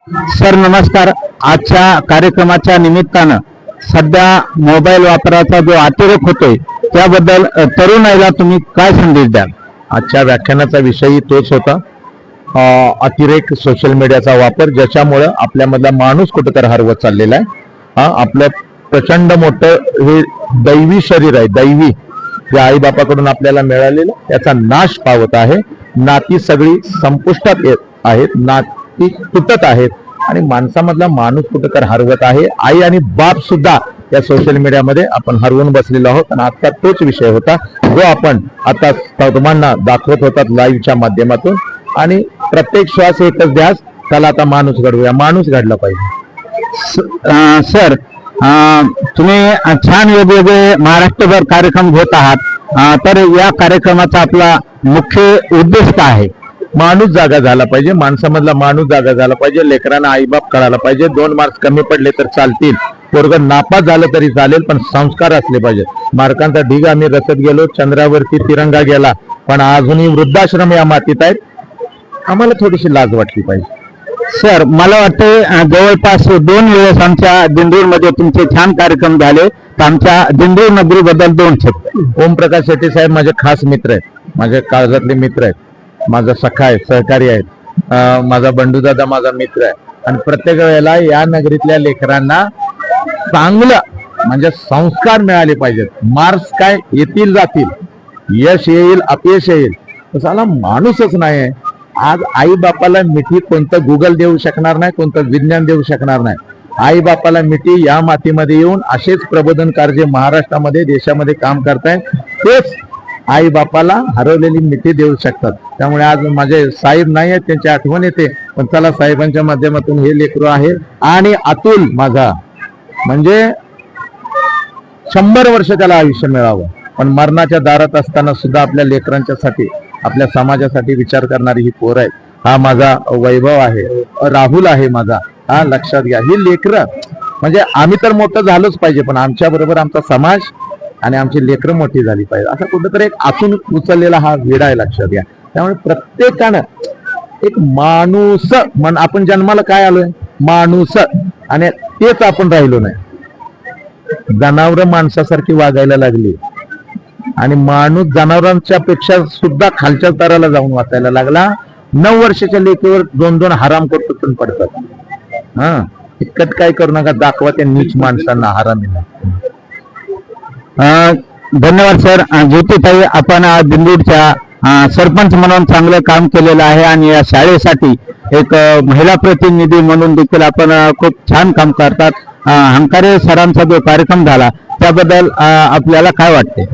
Sir नमस्कार. आजच्या कार्यक्रमाच्या निमित्तानं सध्या मोबाईल वापराचा जो अतिरेक होतोय त्याबद्दल तरुणाईला तुम्ही काय संदेश द्याल? आजच्या व्याख्यानाचा विषयही तोच होता. अतिरेक सोशल मीडियाचा वापर, ज्याच्यामुळे आपल्यामधला माणूस कुठेतरी हरवत चाललेला आहे. आपलं प्रचंड मोठं हे दैवी शरीर आहे, दैवी जे आई बापाकडून आपल्याला मिळालेलं त्याचा नाश पावत आहे. नाती सगळी संपुष्टात येत आहेत, नाती तुटत आहेत आणि माणसामधला माणूस कुठेतरी हरवत आहे. आई आणि बाप सुद्धा या सोशल मीडियामध्ये आपण हरवून बसलेलो आहोत. आणि आता तोच विषय होता जो आपण आता तरुणांना दाखवत होतात लाईव्हच्या माध्यमातून. आणि प्रत्येक श्वास एकच ध्यास, त्याला आता माणूस घडवूया, माणूस घडला पाहिजे. सर तुम्ही छान वेगवेगळे महाराष्ट्रभर कार्यक्रम घेत आहात, तर या कार्यक्रमाचा आपला मुख्य उद्देश काय आहे? माणूस जागा झाला पाहिजे, माणसामधला माणूस जागा झाला पाहिजे. लेकरांना आईबाप कळायला पाहिजे. 2 मार्क्स कमी पडले तर चालतील, पोरग नापास झालं तरी चालेल, पण संस्कार असले पाहिजे. मार्कांचा ढीग आम्ही रचत गेलो, चंद्रावरती तिरंगा गेला, पण अजूनही वृद्धाश्रम या मातीत आहेत. आम्हाला थोडीशी लाज वाटली पाहिजे. सर मला वाटतं जवळपास 2 वेळेस आमच्या दिंडूरमध्ये तुमचे छान कार्यक्रम झाले, तर आमच्या दिंडूर नगरी बद्दल 2 शब्द. ओमप्रकाश शेट्टी साहेब माझे खास मित्र आहेत, माझ्या काळजातले मित्र आहेत, माझा सखा आहे, सहकारी आहेत. माझा बंडूदादा माझा मित्र आहे. आणि प्रत्येक वेळेला या नगरीतल्या लेकरांना चांगलं म्हणजे संस्कार मिळाले पाहिजेत. मार्क्स काय येतील जातील, यश येईल अपयश येईल, तसाला माणूसच नाही. आज आई बापाला मिठी कोणतं गुगल देऊ शकणार नाही, कोणतं विज्ञान देऊ शकणार नाही. आई बापाला मिठी या मातीमध्ये येऊन असेच प्रबोधनकार जे महाराष्ट्रामध्ये देशामध्ये काम करतायत तेच आई बापाला हरवलेली मिठी देऊ शकतात. त्यामुळे आज माझे साहेब नाही आहेत, त्यांची आठवण येते, पण चला साहेबांच्या माध्यमातून हे लेकरू आहे. आणि अतुल माझा म्हणजे 100 वर्ष त्याला आयुष्य मिळावं, पण मरणाच्या दारात असताना सुद्धा आपल्या लेकरांच्यासाठी आपल्या समाजासाठी विचार करणारी ही पोर आहे. हा माझा वैभव आहे, राहुल आहे माझा. हा लक्षात घ्या, ही लेकरं म्हणजे आम्ही तर मोठं झालोच पाहिजे, पण आमच्या बरोबर आमचा समाज आणि आमची लेकरं मोठी झाली पाहिजे. असा कुठेतरी एक आतून उचललेला हा विडा आहे, लक्षात घ्या. त्यामुळे प्रत्येकानं एक माणूस आपण जन्माला काय आलोय माणूस, आणि तेच आपण राहिलो नाही. जनावर माणसासारखी वागायला लागली आणि माणूस जनावरांच्या पेक्षा सुद्धा खालच्या स्तराला जाऊन वाचायला लागला. 9 वर्षाच्या लेकीवर 2-2 हराम करतो पडतात. इतकं काय करू नका, दाखवा त्या नीच माणसांना हरामीला. धन्यवाद सर. ज्योतिताई, आपण दिंडूरच्या सरपंच म्हणून चांगलं काम केलेलं आहे आणि या शाळेसाठी एक महिला प्रतिनिधी म्हणून देखील आपण खूप छान काम करतात. हंकारे सरांचा जो कार्यक्रम झाला त्याबद्दल आपल्याला काय वाटते?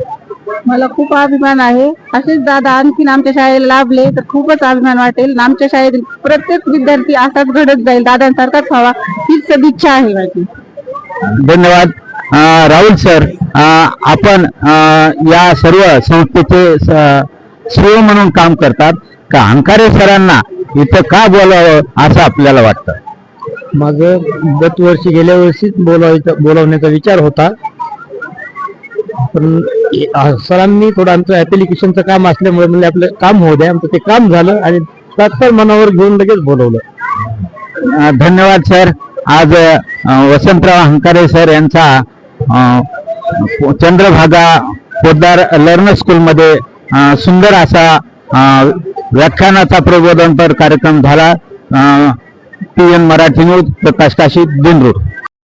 मला खूप अभिमान आहे. असेच दादा आणखीन आमच्या शाळेला लाभले तर खूपच अभिमान वाटेल. आमच्या शाळेतील प्रत्येक विद्यार्थी असाच घडत जाईल, दादांसारखाच व्हावा हीच सदिच्छा आहे माझी. धन्यवाद. राहुल सर, आपण या सर्व संस्थेचे सीओ म्हणून काम करतात, का हंकारे सरांना इथं का बोलावं असं आपल्याला वाटतं? माझं गतवर्षी गेल्या वर्षीच बोलावण्याचा विचार होता, पण सरांनी थोडं आमचं ऍप्लिकेशनचं काम असल्यामुळे म्हणजे आपलं काम होऊ द्या, आमचं ते काम झालं आणि तात्काळ मनावर घेऊन लगेच बोलवलं. धन्यवाद सर. आज वसंतराव हंकारे सर यांचा चंद्रभागा पोद्दार लर्नर स्कूलमध्ये सुंदर असा व्याख्यानाचा प्रबोधनपर कार्यक्रम झाला. PN मराठी न्यूज, प्रकाश काशी, दिंडूर.